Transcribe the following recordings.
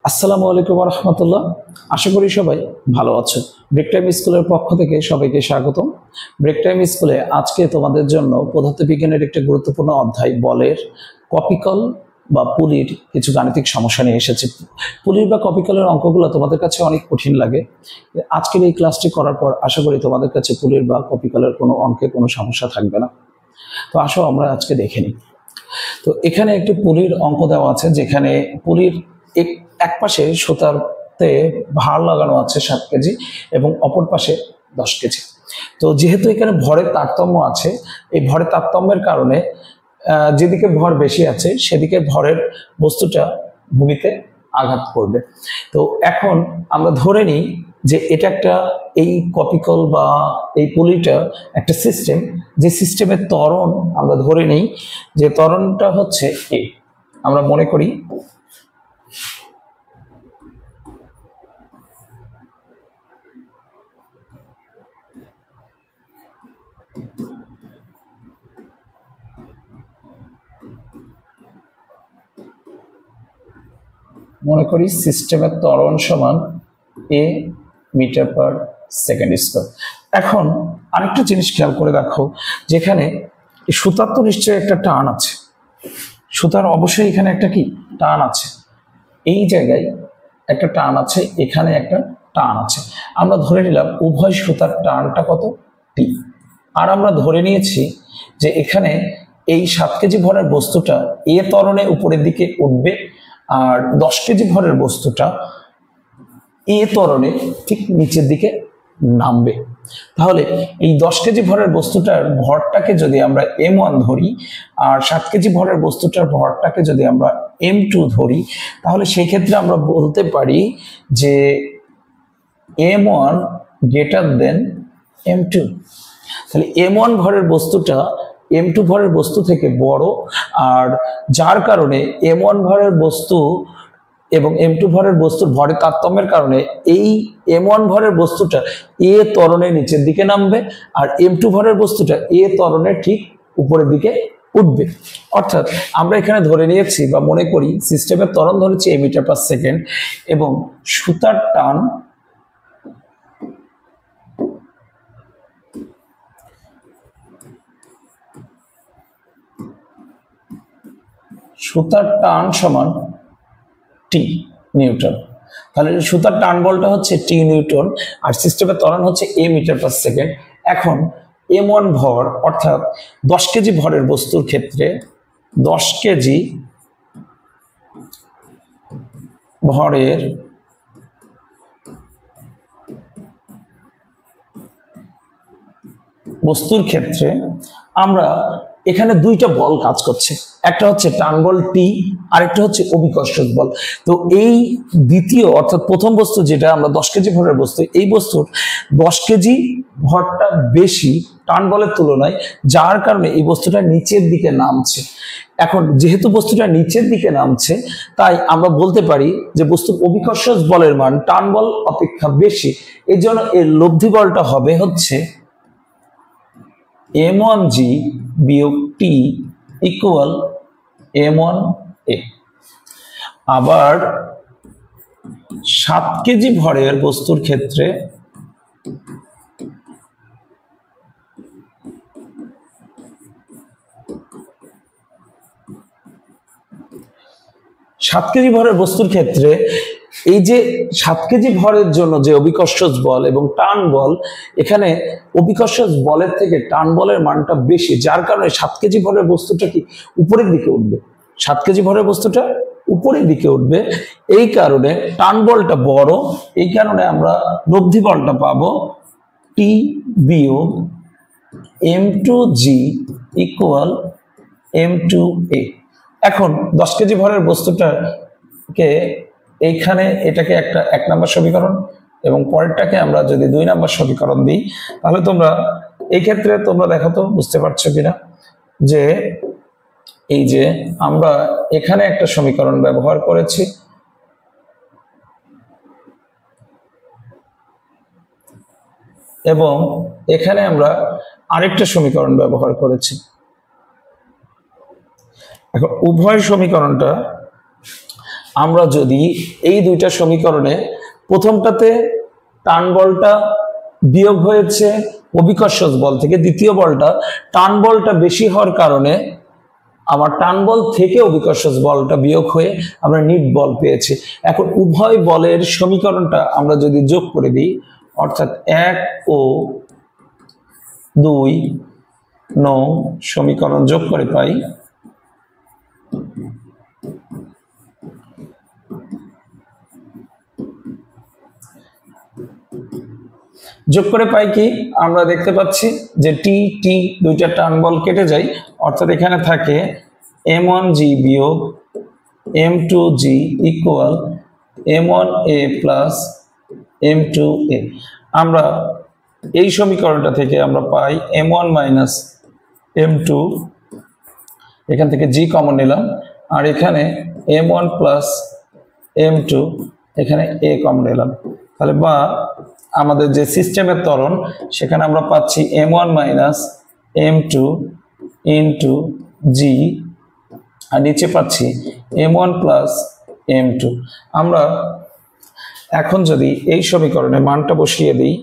আসসালামু আলাইকুম রহমতুল্লাহ। আশা করি সবাই ভালো আছো। ব্রেক টাইম স্কুলের পক্ষ থেকে সবাইকে স্বাগতম। ব্রেক টাইম স্কুলে আজকে তোমাদের জন্য পদার্থবিজ্ঞানের একটা গুরুত্বপূর্ণ অধ্যায় বলের কপিকল বা পুলির কিছু গাণিতিক সমস্যা নিয়ে এসেছি। পুলির বা কপিকলের অঙ্কগুলো তোমাদের কাছে অনেক কঠিন লাগে। আজকের এই ক্লাসটি করার পর আশা করি তোমাদের কাছে পুলির বা কপিকলের কোনো অঙ্কে কোনো সমস্যা থাকবে না। তো আসো আমরা আজকে দেখে নিই। তো এখানে একটি পুলির অঙ্ক দেওয়া আছে, যেখানে পুলির এক পাশে সুতারতে ভার লাগানো আছে 7 কেজি এবং অপর পাশে 10 কেজি। তো যেহেতু এখানে ভরের তারতম্য আছে, এই ভরের তারতম্যের কারণে যেদিকে ভর বেশি আছে সেদিকে ভরের বস্তুটা ভূমিতে আঘাত করবে। তো এখন আমরা ধরে নিই যে এটা একটা এই কপিকল বা এই পুলিটা একটা সিস্টেম, যে সিস্টেমের ত্বরণ আমরা ধরে নিই যে ত্বরণটা হচ্ছে এ। আমরা মনে করি সিস্টেমের ত্বরণ সমান এ মিটার পার সেকেন্ড স্কয়ার। এখন আরেকটা জিনিস খেয়াল করে দেখো, যেখানে সুতার তো নিশ্চয়ই একটা টান আছে, সুতার অবশ্যই এখানে একটা কি টান আছে, এই জায়গায় একটা টান আছে, এখানে একটা টান আছে। আমরা ধরে নিলাম উভয় সুতার টানটা কত টি। আর আমরা ধরে নিয়েছি যে এখানে এই 7 কেজি ভরের বস্তুটা এ ত্বরণে উপরের দিকে উঠবে, আর 10 কেজি ভরের বস্তুটা এ ত্বরণে ঠিক নিচের দিকে নামবে। তাহলে এই 10 কেজি ভরের বস্তুটার ভরটাকে যদি আমরা m1 ধরি, আর 7 কেজি ভরের বস্তুটার ভরটাকে যদি আমরা m2 ধরি, তাহলে সেই ক্ষেত্রে আমরা বলতে পারি যে m1 গ্রেটার দেন m2। তাহলে m1 ভরের বস্তুটা m2 ভরের বস্তু থেকে বড়, আর যার কারণে m1 ভরের বস্তু এবং m2 ভরের বস্তুর ভরের তারতম্যের কারণে এই m1 ভরের বস্তুটা এ ত্বরণের নিচের দিকে নামবে, আর m2 ভরের বস্তুটা এ ত্বরণের ঠিক উপরের দিকে উঠবে। অর্থাৎ আমরা এখানে ধরে নিয়েছি বা মনে করি সিস্টেমের ত্বরণ ধরেছি এ মিটার পার সেকেন্ড, এবং সুতার টান সমান টি নিউটন। তাহলে সুতার টান বলটা হচ্ছে টি নিউটন, আর সিস্টেমের ত্বরণ হচ্ছে এ মিটার পার সেকেন্ড। এখন m1 ভর অর্থাৎ 10 কেজি ভরের বস্তুর ক্ষেত্রে 10 কেজি ভরের বস্তুর ক্ষেত্রে আমরা এখানে দুইটা বল কাজ করছে, একটা হচ্ছে টান বল টি, আরেকটা হচ্ছে অভিকর্ষজ বল। তো এই দ্বিতীয় অর্থাৎ প্রথম বস্তু যেটা আমরা 10 কেজি ভরের বস্তু, এই বস্তুর 10 কেজি ভরটা বেশি টান বলের তুলনায়, যার কারণে এই বস্তুটা নিচের দিকে নামছে। এখন যেহেতু বস্তুটা নিচের দিকে নামছে, তাই আমরা বলতে পারি যে বস্তুর অভিকর্ষজ বলের মান টান বল অপেক্ষা বেশি। এই জন্য এর লব্ধি বলটা হবে হচ্ছে m1g বিয়োগ t ইকুয়াল m1a। আবার 7 কেজি ভরের বস্তুর ক্ষেত্রে 7 কেজি ভরের বস্তুর ক্ষেত্রে এই যে 7 কেজি ভরের জন্য যে অভিকর্ষজ বল এবং টান বল, এখানে অভিকর্ষজ বলের থেকে টান বলের মানটা বেশি, যার কারণে 7 কেজি ভরের বস্তুটা কি উপরের দিকে উঠবে, 7 কেজি ভরের বস্তুটা উপরের দিকে উঠবে। এই কারণে টান বলটা বড়, এই কারণে আমরা লব্ধি বলটা পাবো টি বিয়োগ m2g ইকুয়াল m2a। এখন 10 কেজি ভরের বস্তুটাকে এইখানে এটাকে একটা 1 নম্বর সমীকরণ এবং পরেরটাকে আমরা যদি 2 নম্বর সমীকরণ দিই, তাহলে তোমরা এই ক্ষেত্রে তোমরা দেখো তো বুঝতে পারছো কিনা যে এই যে আমরা এখানে একটা সমীকরণ ব্যবহার করেছি এবং এখানে আমরা আরেকটা সমীকরণ ব্যবহার করেছি। এখন উভয় সমীকরণটা আমরা যদি এই দুইটা সমীকরণে প্রথমটাতে টান বলটা বিয়োগ হয়েছে অভিকর্ষজ বল থেকে, দ্বিতীয় বলটা টান বলটা বেশি হওয়ার কারণে আমার টান বল থেকে অভিকর্ষজ বলটা বিয়োগ হয়ে আমরা নিট বল পেয়েছি। এখন উভয় বলের সমীকরণটা আমরা যদি যোগ করে দিই, অর্থাৎ 1 ও 2 নং সমীকরণ যোগ করে পাই কি আমরা দেখতে পাচ্ছি যে টি টি দুইটা টান বল কেটে যায়, অর্থাৎ এখানে থাকে m1g বিয়োগ m2g equal m1a plus m2a। আমরা এই সমীকরণটা থেকে আমরা পাই m1 মাইনাস m2, এখান থেকে g কমন নিলাম, আর এখানে m1 প্লাস m2, এখানে a কমন নিলাম। তাহলে বা আমাদের যে সিস্টেমের ত্বরণ সেখানে আমরা পাচ্ছি m1 minus m2 into g, আর নিচে পাচ্ছি m1 প্লাস m2। আমরা এখন যদি এই সমীকরণে মানটা বসিয়ে দিই,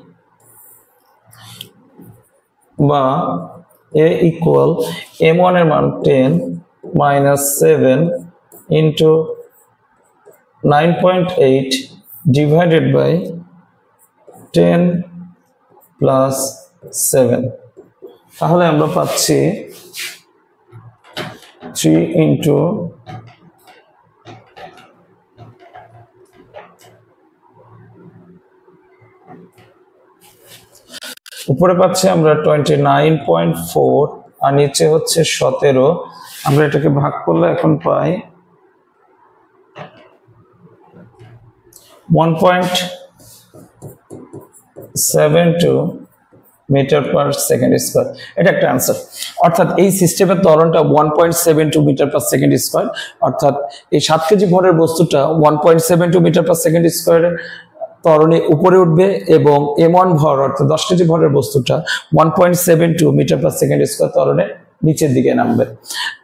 বা a ইকুয়াল m1 এর মান 10 minus 7 into 9.8 divided by 10 plus 7, তাহলে আমরা পাচ্ছি 3 ইন্টু উপরে পাচ্ছি আমরা 29.4 আর নিচে হচ্ছে 17। আমরা এটাকে ভাগ করলে এখন পাই 1.72 মিটার পার সেকেন্ড স্কয়ার। এটা একটা आंसर। অর্থাৎ এই সিস্টেমের ত্বরণটা 1.72 মিটার পার সেকেন্ড স্কয়ার, অর্থাৎ এই 7 কেজি ভরের বস্তুটা 1.72 মিটার পার সেকেন্ড স্কয়ারের ত্বরণে উপরে উঠবে এবং m1 ভর অর্থাৎ 10 কেজি ভরের বস্তুটা 1.72 মিটার পার সেকেন্ড স্কয়ার ত্বরণে নিচের দিকে নামবে।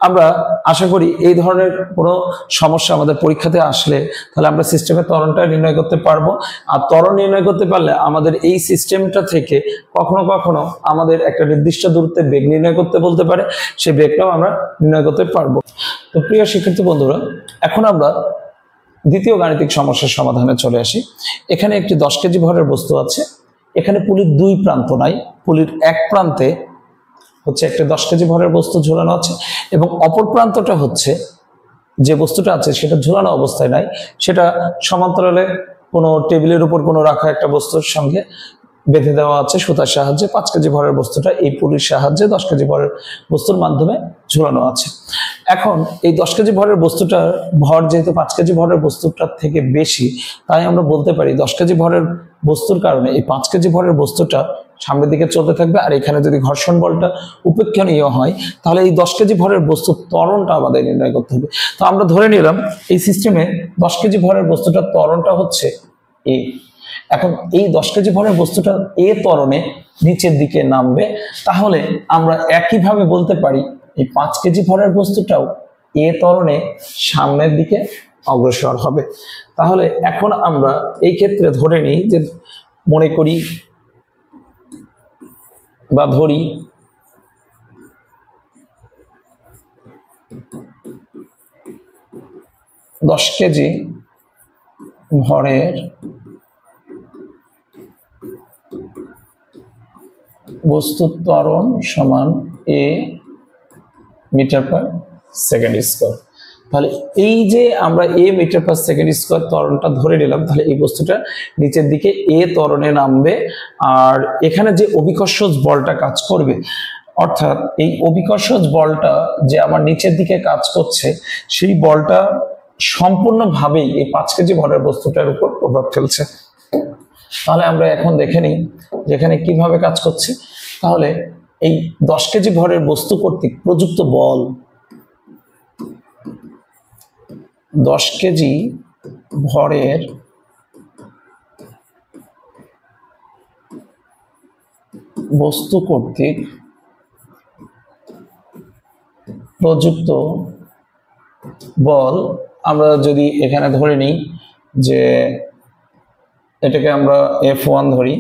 আমরা আশা করি এই ধরনের কোনো সমস্যা আমাদের পরীক্ষাতে আসলে তাহলে আমরা সিস্টেমের ত্বরণটা নির্ণয় করতে পারবো। আর ত্বরণ নির্ণয় করতে পারলে আমাদের এই সিস্টেমটা থেকে কখনো কখনো আমাদের একটা নির্দিষ্ট দূরত্বে বেগ নির্ণয় করতে বলতে পারে, সেই বেগটাও আমরা নির্ণয় করতে পারবো। তো প্রিয় শিক্ষার্থী বন্ধুরা, এখন আমরা দ্বিতীয় গাণিতিক সমস্যার সমাধানে চলে আসি। এখানে একটি 10 কেজি ভরের বস্তু আছে, এখানে পুলির দুই প্রান্ত নাই, পুলির এক প্রান্তে হচ্ছে একটা 10 কেজি ভরের বস্তু ঝুলানো আছে এবং অপর প্রান্তটা হচ্ছে যে বস্তুটা আছে সেটা ঝুলানো অবস্থায় নাই, সেটা সমান্তরালে কোনো টেবিলের উপর কোনো রাখা একটা বস্তুর সঙ্গে বেঁধে দেওয়া আছে সুতার সাহায্যে। 5 কেজি ভরের বস্তুটা এই পুলির সাহায্যে 10 কেজি ভরের বস্তুর মাধ্যমে ঝুলানো আছে। এখন এই 10 কেজি ভরের বস্তুটার ভর যেহেতু 5 কেজি ভরের বস্তুটার থেকে বেশি, তাই আমরা বলতে পারি 10 কেজি ভরের বস্তুর কারণে এই 5 কেজি ভরের বস্তুটা সামনের দিকে চলতে থাকবে। আর এখানে যদি ঘর্ষণ বলটা উপেক্ষণীয় হয় তাহলে এই 10 কেজি ভরের বস্তুর ত্বরণটা আমাদের নির্ণয় করতে হবে। তো আমরা ধরে নিলাম এই সিস্টেমে 10 কেজি ভরের বস্তুটার ত্বরণটা হচ্ছে এ। এখন এই 10 কেজি ভরের বস্তুটা এ ত্বরণে নিচের দিকে নামবে, তাহলে আমরা একইভাবে বলতে পারি এই 5 কেজি ভরের বস্তুটাও এ ত্বরণে সামনের দিকে অগ্রসর হবে। তাহলে এখন আমরা এই ক্ষেত্রে ধরে নিই যে মনে করি বা ধরি দশ কেজি ভরের বস্তুর ত্বরণ সমান এ মিটার পার সেকেন্ড স্কয়ার। তাহলে এই যে আমরা এ মিটার পার সেকেন্ড স্কয়ার ত্বরণটা ধরে নিলাম, তাহলে এই বস্তুটা নিচের দিকে এ ত্বরণে নামবে। আর এখানে যে অভিকর্ষজ বলটা কাজ করবে, অর্থাৎ এই অভিকর্ষজ বলটা যে আমার নিচের দিকে কাজ করছে, সেই বলটা সম্পূর্ণভাবেই এই 5 কেজি ভরের বস্তুটার উপর প্রভাব ফেলছে। তাহলে আমরা এখন দেখে নিই যেখানে কিভাবে কাজ করছে। তাহলে এই 10 কেজি ভরের বস্তু কর্তৃক প্রযুক্ত বল, 10 কেজি ভরের বস্তু কর্তৃক প্রযুক্ত বল আমরা যদি এখানে ধরে নিই যে এটাকে আমরা F1 ধরি,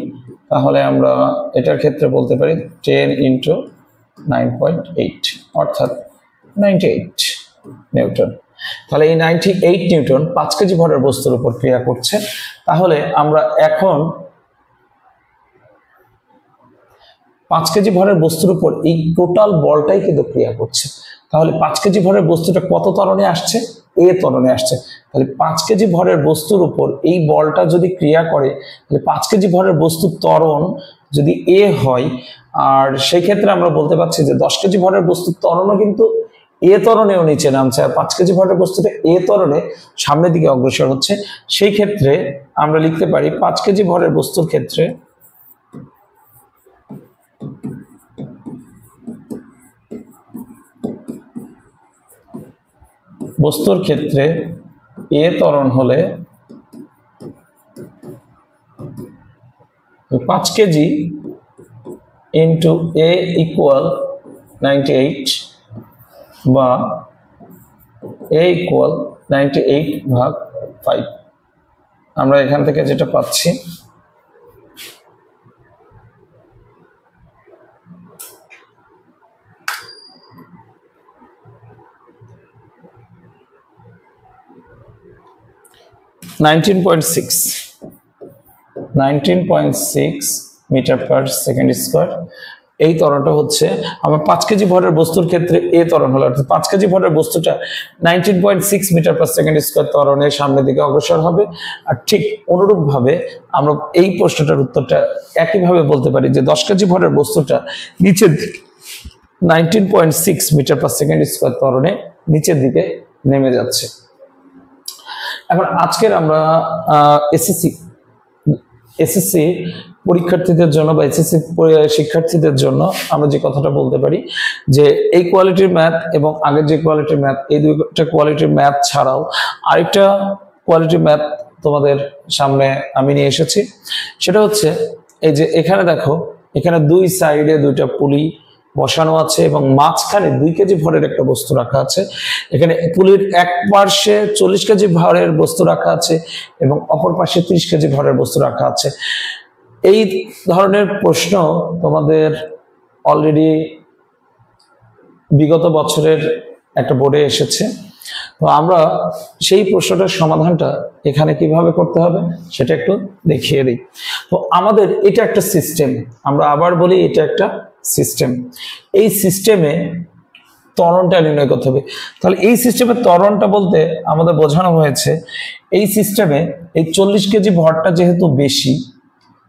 তাহলে আমরা এটার ক্ষেত্রে বলতে পারি 10 ইন্টু 9.8 অর্থাৎ 98 নিউটন। তাহলে এই 98 নিউটন 5 কেজি ভরের বস্তুর উপর ক্রিয়া করছে। তাহলে আমরা এখন 5 কেজি ভরের বস্তুর উপর এই টোটাল বলটাই কিন্তু ক্রিয়া করছে। তাহলে 5 কেজি ভরের বস্তুটা কত ত্বরণে আসছে? এ ত্বরণে আসছে। তাহলে 5 কেজি ভরের বস্তুর উপর এই বলটা যদি ক্রিয়া করে, তাহলে 5 কেজি ভরের বস্তুর ত্বরণ যদি এ হয়, আর সেই ক্ষেত্রে আমরা বলতে পারছি যে 10 কেজি ভরের বস্তুর ত্বরণও কিন্তু এ ত্বরণেও নিচে নামছে, আর 5 কেজি ভরের বস্তুটা এ ত্বরণে সামনের দিকে অগ্রসর হচ্ছে। সেই ক্ষেত্রে আমরা লিখতে পারি 5 কেজি ভরের বস্তুর ক্ষেত্রে এ ত্বরণ হলে 5 কেজি ইন্টু এ ইকুয়াল 98 বা এ ইকুয়াল 98/5। আমরা এখান থেকে যেটা পাচ্ছি (19.6 মিটার পার সেকেন্ড স্কয়ার। এই ত্বরণটা হচ্ছে আমার 5 কেজি ভরের বস্তুর ক্ষেত্রে এ ত্বরণ হলো, অর্থাৎ 5 কেজি ভরের বস্তুটা 19.6 মিটার পার সেকেন্ড স্কয়ার ত্বরণে সামনের দিকে অগ্রসর হবে। আর ঠিক অনুরূপ ভাবে আমরা এই প্রশ্নটার উত্তরটা একইভাবে বলতে পারি যে 10 কেজি ভরের বস্তুটা নিচের দিকে 19.6 মিটার পার সেকেন্ড স্কয়ার ত্বরণে নিচের দিকে নেমে যাচ্ছে। এখন আজকের আমরা এসএসসি পরীক্ষার্থীদের জন্য বা এসএসসি শিক্ষার্থীদের জন্য আমরা যে কথাটা বলতে পারি যে এই কোয়ালিটির ম্যাথ এবং আগের যে কোয়ালিটির ম্যাথ, এই দুইটা কোয়ালিটির ম্যাথ ছাড়াও আরেকটা কোয়ালিটির ম্যাথ তোমাদের সামনে আমি নিয়ে এসেছি। সেটা হচ্ছে এই যে এখানে দেখো, এখানে দুই সাইডে দুইটা পুলি বসানো আছে এবং মাঝখানে 2 কেজি ভরের একটা বস্তু রাখা আছে। এখানে পুলির এক পাশে 40 কেজি ভরের বস্তু রাখা আছে এবং অপর পাশে 30 কেজি ভরের বস্তু রাখা আছে। এই ধরনের প্রশ্ন তোমাদের অলরেডি বিগত বছরের একটা বোর্ডে এসেছে। তো আমরা সেই প্রশ্নটার সমাধানটা এখানে কিভাবে করতে হবে সেটা একটু দেখিয়ে দিই। তো আমাদের এটা একটা সিস্টেম, আমরা আবার বলি এটা একটা সিস্টেম। এই সিস্টেমে ত্বরণটা নির্ণয় করতে হবে। তাহলে এই সিস্টেমে ত্বরণটা বলতে আমাদের বোঝানো হয়েছে এই সিস্টেমে এই 40 কেজি ভরটা যেহেতু বেশি,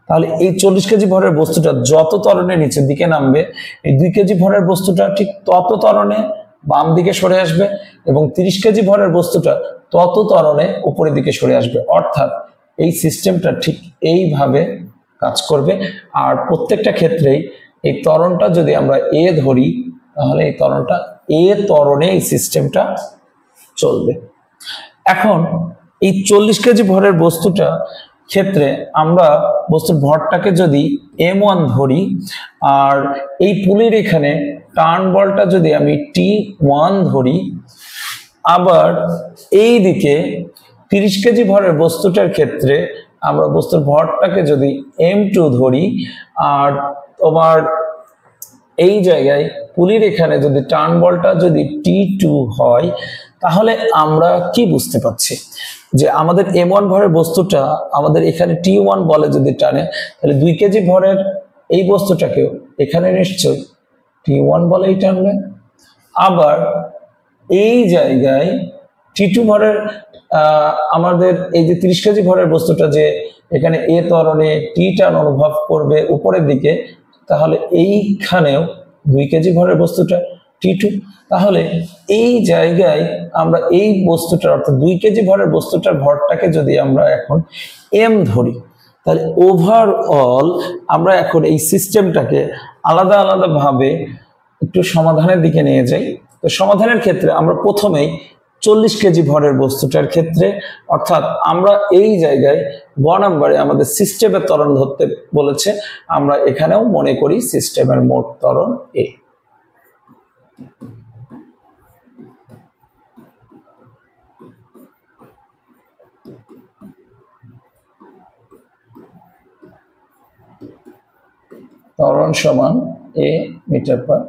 তাহলে এই 40 কেজি ভরের বস্তুটা যত ত্বরণে নিচের দিকে নামবে, এই 2 কেজি ভরের বস্তুটা ঠিক তত ত্বরণে বাম দিকে সরে আসবে এবং 30 কেজি ভরের বস্তুটা তত ত্বরণে উপরের দিকে সরে আসবে। অর্থাৎ এই সিস্টেমটা ঠিক এইভাবে কাজ করবে। আর প্রত্যেকটা ক্ষেত্রেই এই ত্বরণটা যদি আমরা এ ধরি, তাহলে এই ত্বরণটা এ ত্বরণে এই সিস্টেমটা চলবে। এখন এই 40 কেজি ভরের বস্তুটা ক্ষেত্রে আমরা বস্তুর ভরটাকে যদি m1 ধরি, আর এই পুলির এখানে টার্ন বলটা যদি আমি t1 ধরি, আবার এই দিকে 30 কেজি ভরের বস্তুটার ক্ষেত্রে আমরা বস্তুর ভরটাকে যদি m2 ধরি, আর তোমার এই জায়গায় পুলির এখানে যদি টার্ন বলটা যদি t2 হয়, তাহলে আমরা কি বুঝতে পারছি যে আমাদের m1 ভরের বস্তুটা আমাদের এখানে t1 বলে যদি টানে, তাহলে 2 কেজি ভরের এই বস্তুটাকেও এখানে নিশ্চয়ই t1 বলেই টানবে। আবার এই জায়গায় t2 ভরের আমাদের এই যে 30 কেজি ভরের বস্তুটা যে এখানে এ ত্বরণে টি টান অনুভব করবে উপরের দিকে, তাহলে এইখানেও 2 কেজি ভরের বস্তুটা t2। তাহলে এই জায়গায় আমরা এই বস্তুটার অর্থাৎ 2 কেজি ভরের বস্তুটার ভরটাকে যদি আমরা এখন m ধরি, তাহলে ওভারঅল আমরা এখন এই সিস্টেমটাকে আলাদা আলাদা ভাবে একটু সমাধানের দিকে নিয়ে যাই। তো সমাধানের ক্ষেত্রে আমরা প্রথমেই 40 কেজি ভরের বস্তুটার ক্ষেত্রে, অর্থাৎ আমরা এই জায়গায় গ নম্বরে আমাদের সিস্টেমের ত্বরণ ধরতে বলেছে, আমরা এখানেও মনে করি সিস্টেমের মোট ত্বরণ এ। ত্বরণ সমান a meter per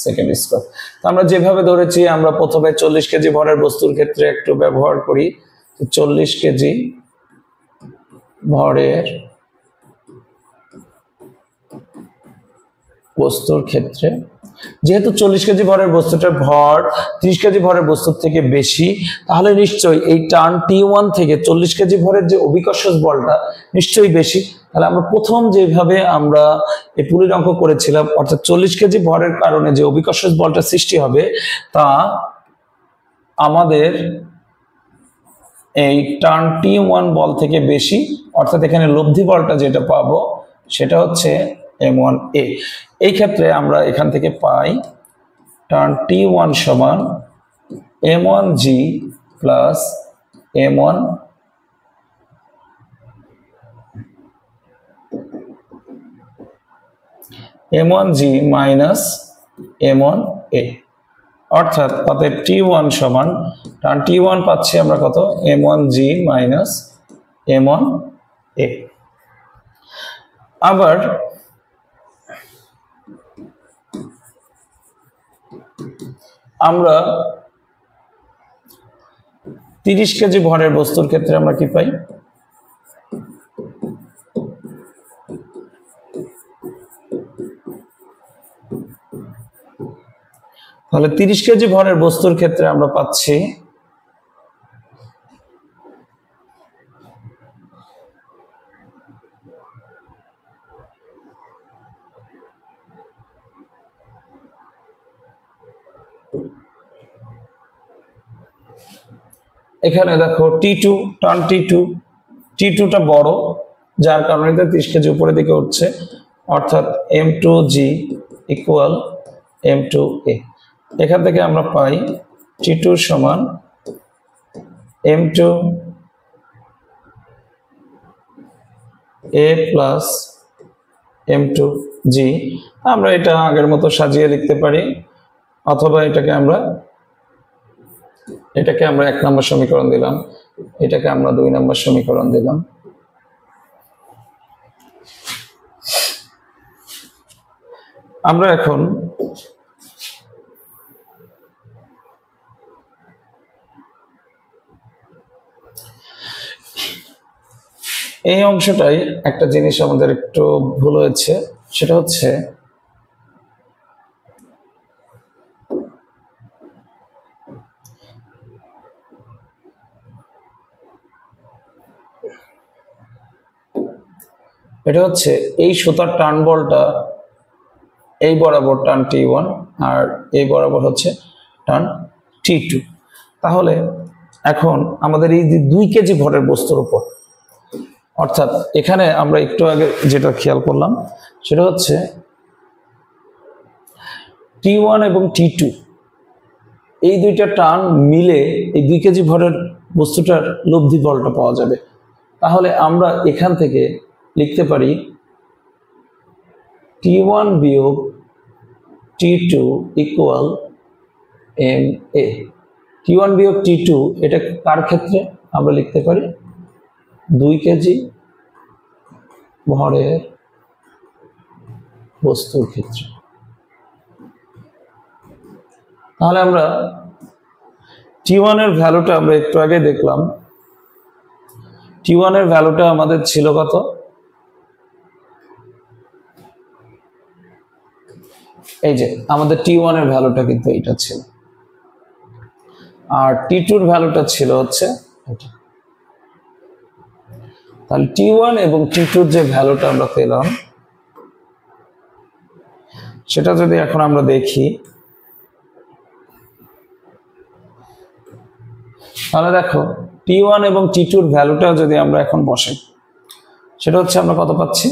second square. আমরা যেভাবে ধরেছি, আমরা প্রথমে 40 কেজি ভরের বস্তুর ক্ষেত্রে একটু ব্যবহার করি। 40 কেজি ভরের বস্তুর ক্ষেত্রে, যেহেতু 40 কেজি ভরের বস্তুটার ভর 30 কেজি ভরের বস্তুর থেকে বেশি, তাহলে নিশ্চয়ই এই টার্ন T1 থেকে 40 কেজি ভরের যে অভিকর্ষজ বলটা নিশ্চয়ই বেশি। তাহলে আমরা প্রথম যেভাবে আমরা এই পুলির অঙ্ক করেছিলাম, অর্থাৎ 40 কেজি ভরের কারণে যে অভিকর্ষজ বলটা সৃষ্টি হবে তা আমাদের এই টার্ন T1 বল থেকে বেশি, অর্থাৎ এখানে লব্ধি বলটা যেটা পাবো সেটা হচ্ছে M1A। এই ক্ষেত্রে আমরা এখান থেকে পাই টার্ন T1 সমান M1G plus M1 M1G minus M1A, অর্থাৎ অতএব T1 সমান টার্ন T1 পাচ্ছি আমরা কত, M1G মাইনাস M1A। আবার আমরা 30 কেজি ভরের বস্তুর ক্ষেত্রে আমরা কি পাই, তাহলে 30 কেজি ভরের বস্তুর ক্ষেত্রে আমরা পাচ্ছি এখানে দেখো T2, টার্ন T2টা বড়, যার কারণে 30 কেজি উপরের দিকে উঠছে, অর্থাৎ M2G ইকুয়াল M2A। এখান থেকে আমরা পাই T2 সমান M2A প্লাস M2G। আমরা এটা আগের মতো সাজিয়ে লিখতে পারি, অথবা এটাকে আমরা 1 নম্বর সমীকরণ দিলাম, এটাকে আমরা 2 নম্বর সমীকরণ দিলাম। আমরা এখন এই অংশটাই একটা জিনিস আমাদের একটু ভুল হয়েছে, সেটা হচ্ছে এটা হচ্ছে এই সুতার টার্ন বলটা এই বরাবর টার্ন T1 আর এই বরাবর হচ্ছে টার্ন T2। তাহলে এখন আমাদের এই 2 কেজি ভরের বস্তুর উপর, অর্থাৎ এখানে আমরা একটু আগে যেটা খেয়াল করলাম সেটা হচ্ছে T1 এবং T2 এই দুইটা টার্ন মিলে এই 2 কেজি ভরের বস্তুটার লব্ধি বলটা পাওয়া যাবে। তাহলে আমরা এখান থেকে লিখতে পারি T1 বিয়োগ T2 ইকুয়াল MA। T1 বিয়োগ T2 এটা কার ক্ষেত্রে আমরা লিখতে পারি, 2 কেজি ভরের বস্তুর ক্ষেত্রে। তাহলে আমরা T1 এর ভ্যালুটা আমরা একটু আগে দেখলাম, T1 এর ভ্যালুটা আমাদের ছিল কত, এই যে আমাদের T1 এর ভ্যালুটা কিন্তু এটা ছিল, আর T2 এর ভ্যালুটা ছিল হচ্ছে এটা। তাহলে T1 এবং T2 এর যে ভ্যালুটা আমরা পেলাম সেটা যদি এখন আমরা দেখি, তাহলে দেখো T1 এবং T2 এর ভ্যালুটা যদি আমরা এখন বসাই, সেটা হচ্ছে আমরা কত পাচ্ছি,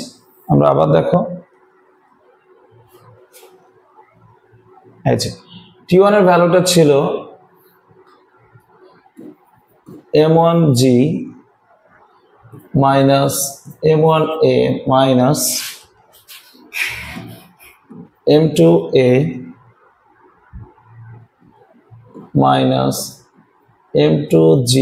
আমরা আবার দেখো এই যে T1 এর ভ্যালুটা ছিল M1G minus M1A minus M2A minus M2G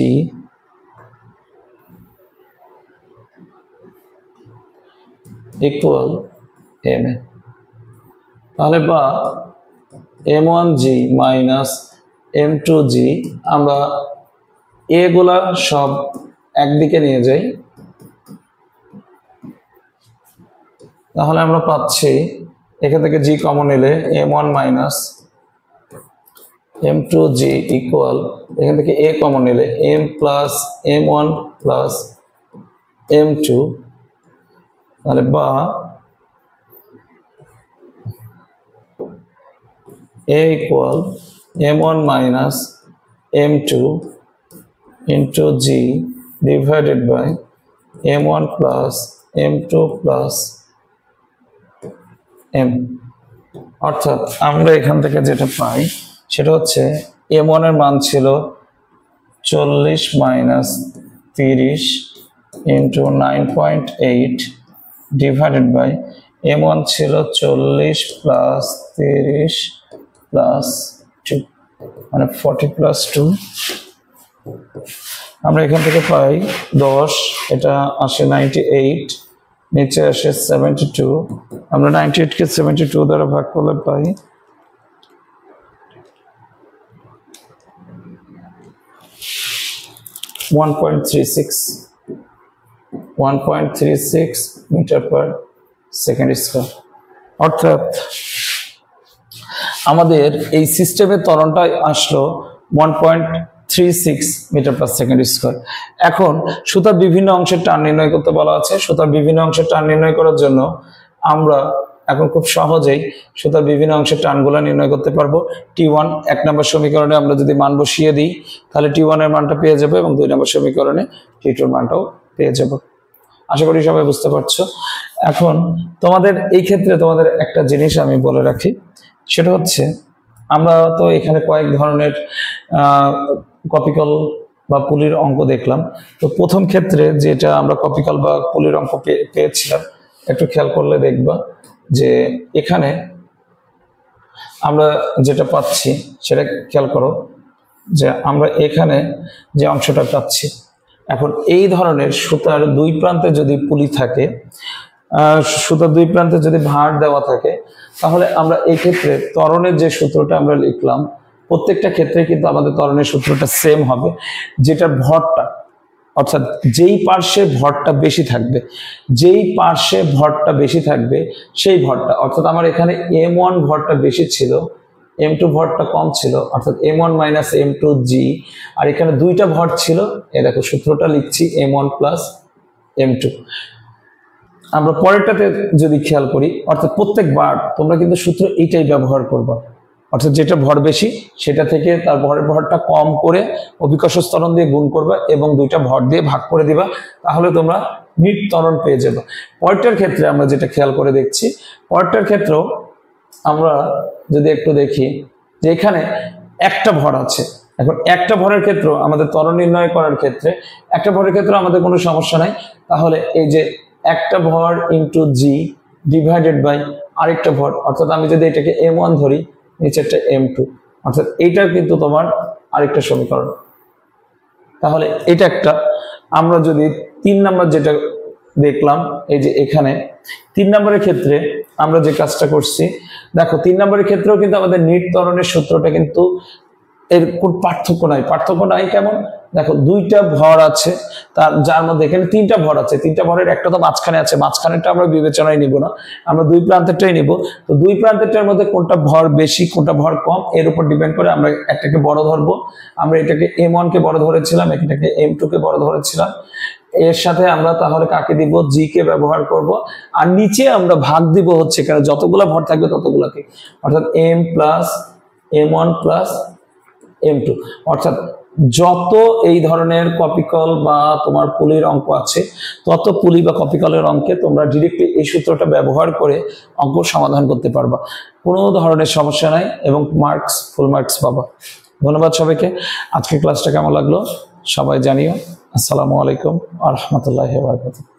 equal MA। তাহলে বা m1g মাইনাস m2g, আমরা এ গুলা সব একদিকে নিয়ে যাই, তাহলে আমরা পাচ্ছি এখান থেকে জি কমন নিলে m1 মাইনাস m2g ইকুয়াল এখান থেকে a কমন নিলে m plus m1 plus m2, তাহলে বা a equal m1 minus m2 into g divided by m1 plus m2 plus m। অর্থাৎ আমরা এখান থেকে যেটা পাই সেটা হচ্ছে m1 এর মান ছিল 40 minus 30 into 9.8 divided by m1 ছিল 40 প্লাস 30 প্লাস 2 মানে 40 প্লাস 2। আমরা এখান থেকে পাই 10, এটা আসে 98, নিচে আসে 72, আমরা 98 কে 72 দ্বারা ভাগ করলে পাই 1.36 মিটার পার সেকেন্ড স্কয়ার। অর্থাৎ আমাদের এই সিস্টেমের ত্বরণটা আসলো 1.36 মিটার পার সেকেন্ড স্কয়ার। এখন সুতার বিভিন্ন অংশের টান নির্ণয় করতে বলা আছে। সুতার বিভিন্ন অংশের টান নির্ণয় করার জন্য আমরা এখন খুব সহজেই সুতার বিভিন্ন অংশের টানগুলো নির্ণয় করতে পারবো। T1 এক নম্বর সমীকরণে আমরা যদি মান বসিয়ে দিই তাহলে T1 এর মানটা পেয়ে যাবো এবং 2 নম্বর সমীকরণে T2 এর মানটাও পেয়ে যাব। আশা করি সবাই বুঝতে পারছো। এখন তোমাদের এই ক্ষেত্রে তোমাদের একটা জিনিস আমি বলে রাখি, সেটা হচ্ছে আমরা তো এখানে কয়েক ধরনের কপিকল বা পুলির অঙ্ক দেখলাম। তো প্রথম ক্ষেত্রে যেটা আমরা কপিকল বা পুলির অঙ্ক পেয়েছিলাম, একটু খেয়াল করলে দেখবা যে এখানে আমরা যেটা পাচ্ছি সেটা খেয়াল করো যে আমরা এখানে যে অংশটা পাচ্ছি, এখন এই ধরনের সুতার দুই প্রান্তে যদি পুলি থাকে, সুতার দুই প্রান্তে যদি ভাঁড় দেওয়া থাকে, তাহলে আমরা এই ক্ষেত্রে ত্বরণের যে সূত্রটা আমরা লিখলাম প্রত্যেকটা ক্ষেত্রে কিন্তু আমাদের ত্বরণের সূত্রটা সেম হবে, যেটা ভরটা অর্থাৎ যেই পার্শ্বে ভরটা বেশি থাকবে, যেই পার্শ্বে ভরটা বেশি থাকবে সেই ভরটা, অর্থাৎ আমার এখানে m1 ভরটা বেশি ছিল, m2 ভরটা কম ছিল, অর্থাৎ m1 মাইনাস m2g, আর এখানে দুইটা ভর ছিল, এই দেখো সূত্রটা লিখছি m1 প্লাস m2। আমরা পরেরটাতে যদি খেয়াল করি, অর্থাৎ প্রত্যেকবার তোমরা কিন্তু সূত্র এইটাই ব্যবহার করবা, অর্থাৎ যেটা ভর বেশি সেটা থেকে তার ভরের ভরটা কম করে অভিকর্ষ ত্বরণ দিয়ে গুণ করবা এবং দুইটা ভর দিয়ে ভাগ করে দিবা, তাহলে তোমরা নিট ত্বরণ পেয়ে যাবে। পরেরটার ক্ষেত্রে আমরা যেটা খেয়াল করে দেখছি, পরেরটার ক্ষেত্রেও আমরা যদি একটু দেখি যে এখানে একটা ভর আছে। এখন একটা ভরের ক্ষেত্রে আমাদের ত্বরণ নির্ণয় করার ক্ষেত্রে একটা ভরের ক্ষেত্রে আমাদের কোনো সমস্যা নাই, তাহলে এই যে একটা ভর ইন্টু জি ডিভাইডেড বাই আরেকটা ভর, অর্থাৎ আমি যদি এটাকে m1 ধরি, নিচেরটা m2, অর্থাৎ এইটা কিন্তু তোমার আরেকটা সমীকরণ। তাহলে এটা একটা। আমরা যদি 3 নাম্বার যেটা দেখলাম, এই যে এখানে 3 নম্বরের ক্ষেত্রে আমরা যে কাজটা করছি, দেখো 3 নম্বরের ক্ষেত্রেও কিন্তু আমাদের নিট ত্বরণের সূত্রটা কিন্তু এর কোন পার্থক্য নাই। কেমন দেখো, দুইটা ভর আছে, তার যার মধ্যে এখানে 3টা ভর আছে, 3টা ভরের একটা তো মাঝখানে আছে, মাঝখানেরটা আমরা বিবেচনায় নিব না, আমরা দুই প্রান্তেরটাই নিব। তো দুই প্রান্তেরটার মধ্যে কোনটা ভর বেশি কোনটা ভর কম এর উপর ডিপেন্ড করে আমরা একটাকে বড় ধরবো। আমরা এটাকে m1 কে বড় ধরেছিলাম, এটাকে m2 কে বড় ধরেছিলাম। এর সাথে আমরা তাহলে কাকে দিব, জি কে ব্যবহার করব, আর নিচে আমরা ভাগ দিব হচ্ছে কারণ যতগুলা ভর থাকবে ততগুলাকে, অর্থাৎ m plus m1 plus m2। অর্থাৎ যত এই ধরনের কপিকল বা তোমার পুলির অঙ্ক আছে, তত পুলি বা কপিকলের অঙ্কে তোমরা ডিরেক্টলি এই সূত্রটা ব্যবহার করে অঙ্ক সমাধান করতে পারবা, কোনো ধরনের সমস্যা নাই এবং মার্কস ফুল মার্কস পাবা। ধন্যবাদ সবাইকে। আজকের ক্লাসটা কেমন লাগলো সবাই জানিও। আসসালামু আলাইকুম ওয়া রাহমাতুল্লাহি ওয়া বারাকাতুহু।